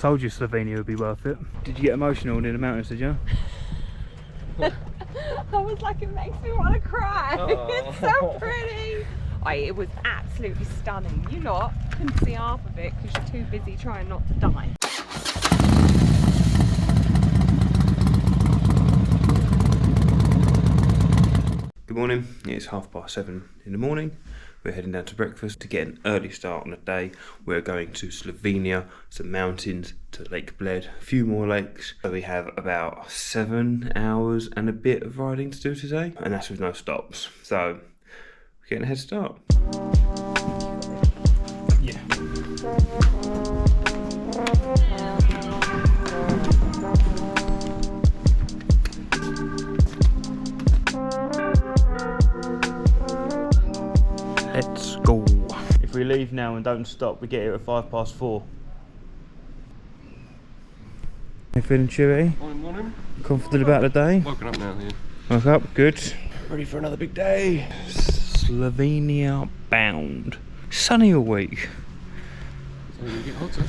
told you Slovenia would be worth it. Did you get emotional near the mountains, did you? I was like, it makes me want to cry. It's so pretty. It was absolutely stunning. You lot couldn't see half of it because you're too busy trying not to die. Good morning, it's 7:30 in the morning. We're heading down to breakfast to get an early start on the day. We're going to Slovenia, some mountains, to Lake Bled, a few more lakes. So we have about 7 hours and a bit of riding to do today, and that's with no stops. So we're getting a head start. Yeah. Let's go. If we leave now and don't stop, we get here at 4:05. You feeling cheery? Morning. Confident about the day? Woken up now, yeah. Woke up, good. Ready for another big day. Slovenia bound. Sunny all week. So you get hotter.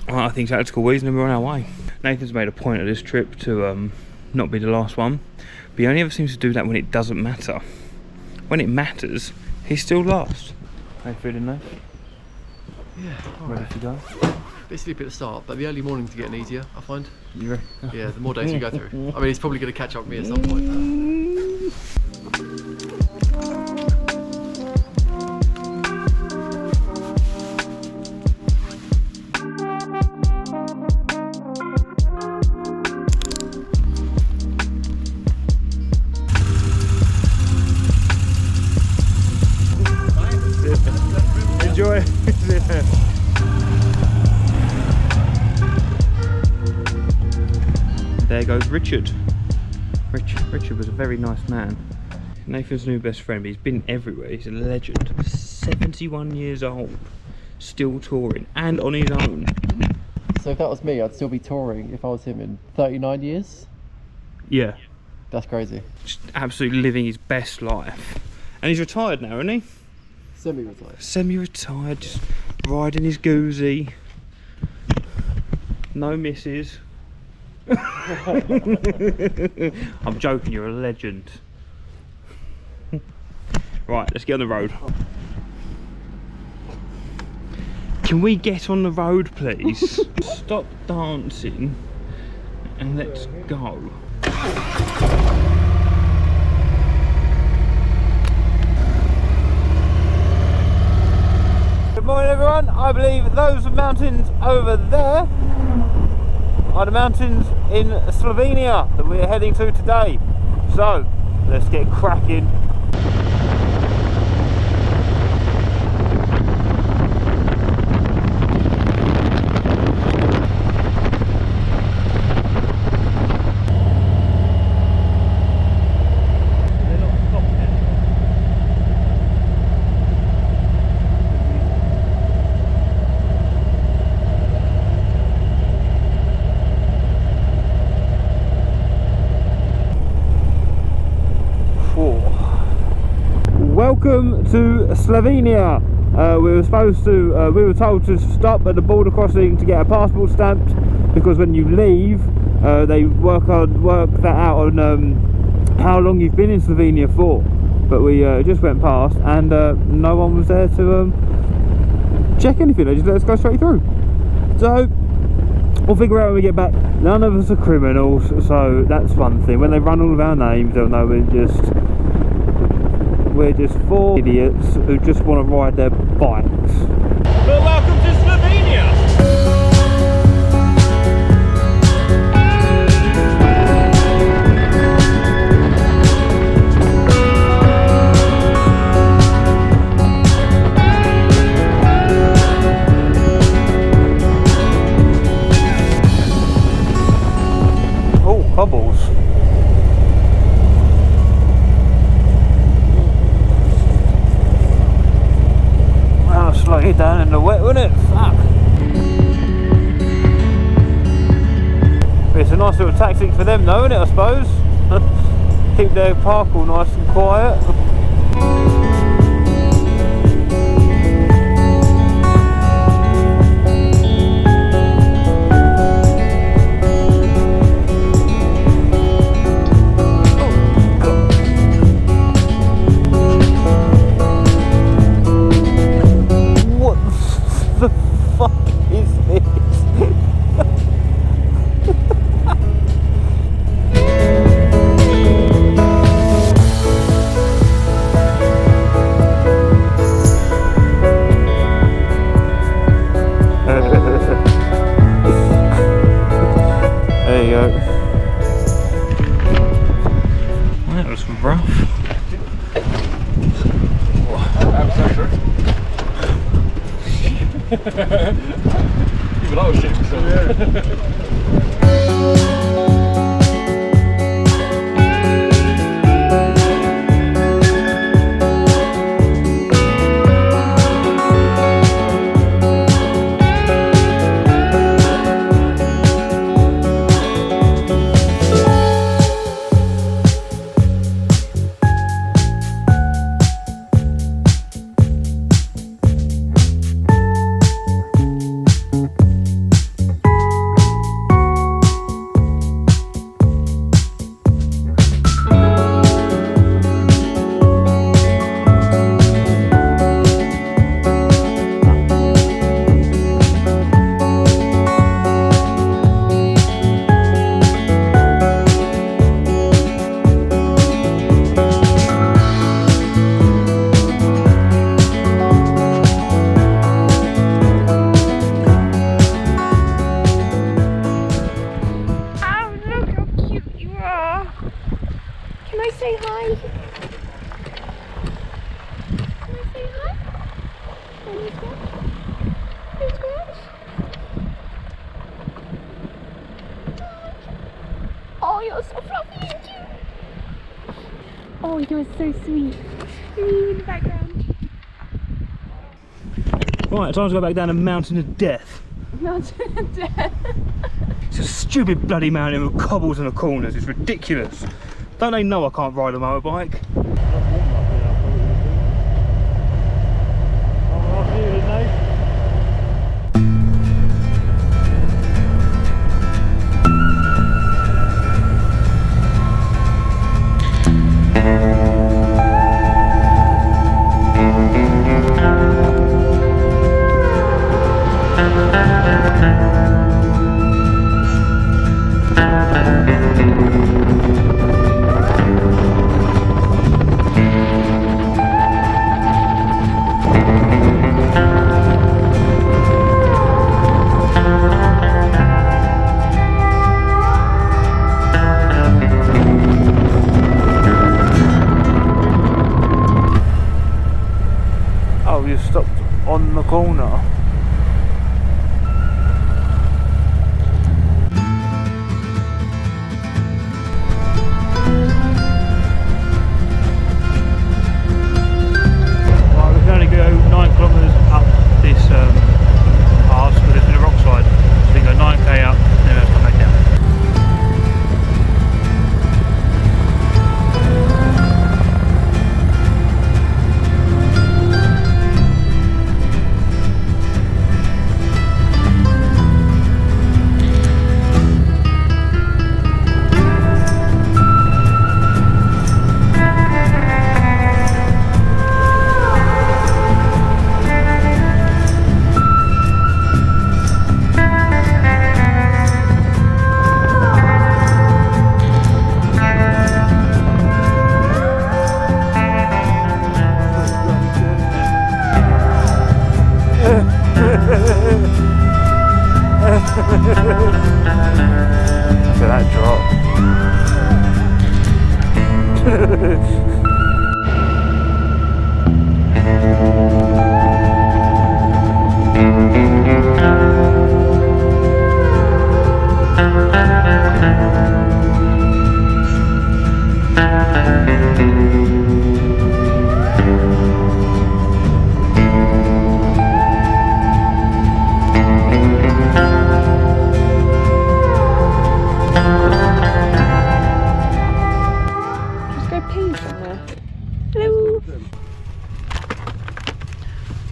Well, I think tactical reason we're on our way. Nathan's made a point of this trip to not be the last one, but he only ever seems to do that when it doesn't matter. When it matters, he's still last. How you feeling, Nate? Yeah, Ready to go? Bit sleepy at the start, but the early morning's getting easier, I find. You ready? Yeah, the more days you go through. I mean, he's probably going to catch up with me at some point. Enjoy. There goes Richard. Richard was a very nice man. Nathan's new best friend, but he's been everywhere. He's a legend. 71 years old, still touring and on his own. So if that was me, I'd still be touring if I was him in 39 years? Yeah. That's crazy. Just absolutely living his best life. And he's retired now, isn't he? Semi-retired. Semi-retired, just riding his goozy. No misses. I'm joking, you're a legend. Right, let's get on the road. Can we get on the road, please? Stop dancing and let's go. Good morning, everyone. I believe those mountains over there are the mountains in Slovenia that we're heading to today. So let's get cracking. Welcome to Slovenia. We were told to stop at the border crossing to get a passport stamped, because when you leave, they work that out on how long you've been in Slovenia for. But we just went past and no one was there to check anything. They just let us go straight through. So we'll figure out when we get back. None of us are criminals, so that's one thing. When they run all of our names, they'll know we're just four idiots who just want to ride their bikes. Well, welcome to Slovenia! Oh, cobbles. Slow you down in the wet, wouldn't it? Fuck. It's a nice little tactic for them though, isn't it, I suppose? Keep their park all nice and quiet. you go. That was rough. Even I was shit myself. Oh, you're so fluffy, aren't you? Oh, you're so sweet. You in the background. Right, time to go back down a mountain of death. Mountain of death. It's a stupid bloody mountain with cobbles in the corners. It's ridiculous. Don't they know I can't ride a motorbike? Stopped on the corner. Well, we can only go 9 kilometres up this pass, but there's been a rock slide. So we can go 9k up and then we have to come back down. Look at that drop.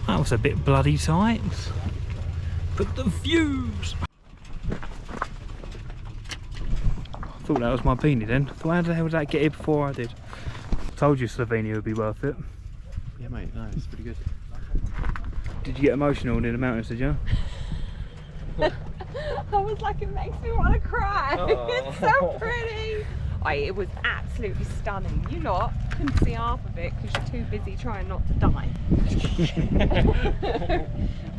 That was a bit bloody tight. But the views! I thought that was my beanie then. I thought, how the hell did that get here before I did? I told you Slovenia would be worth it. Yeah, mate, no, it's pretty good. Did you get emotional near the mountains, did you? I was like, it makes me want to cry. It's so pretty. It was absolutely stunning. You lot couldn't see half of it because you're too busy trying not to die.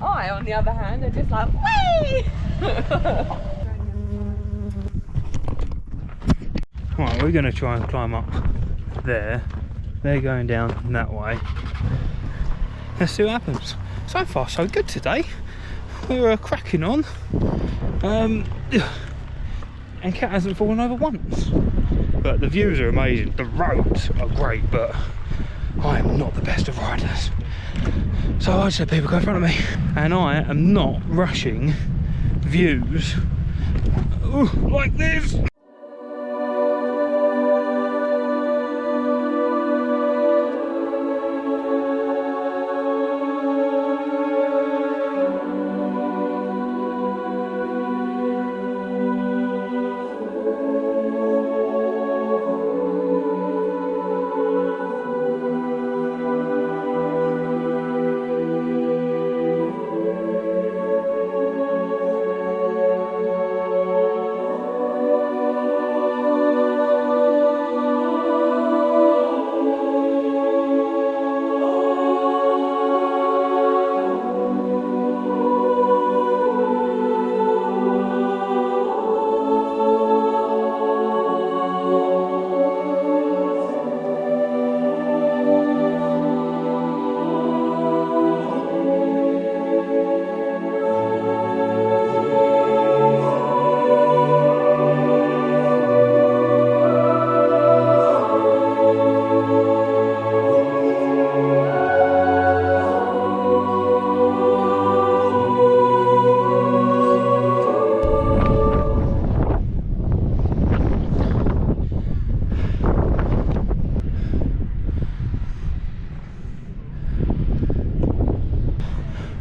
I, on the other hand, are just like, whee! we're going to try and climb up there. They're going down that way. Let's see what happens. So far so good today. We're cracking on. And Cat hasn't fallen over once. But the views are amazing. The roads are great, but I am not the best of riders. So I just let people go in front of me. And I am not rushing views like this.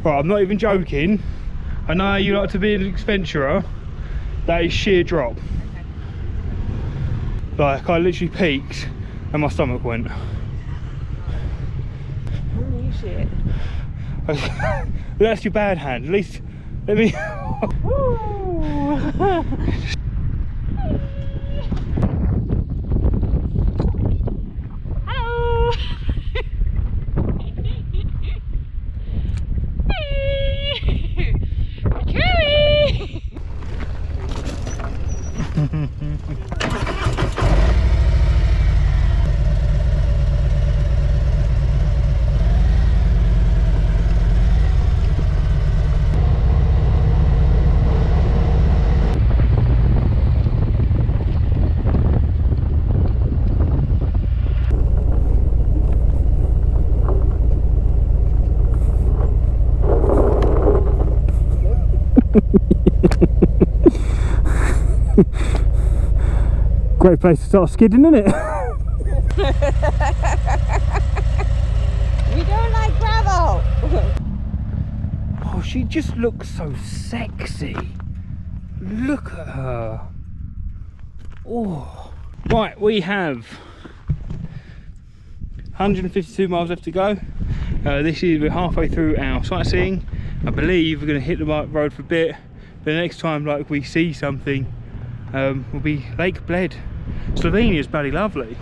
Right, I'm not even joking. I know you like to be an adventurer. That is sheer drop. Like, I literally peaked and my stomach went. Holy shit. That's your bad hand. At least, let me... Great place to start skidding, isn't it? We don't like gravel. Oh, she just looks so sexy. Look at her. Oh. Right, we have 152 miles left to go. We're halfway through our sightseeing. I believe we're going to hit the road for a bit, but the next time like we see something will be Lake Bled. Slovenia is bloody lovely.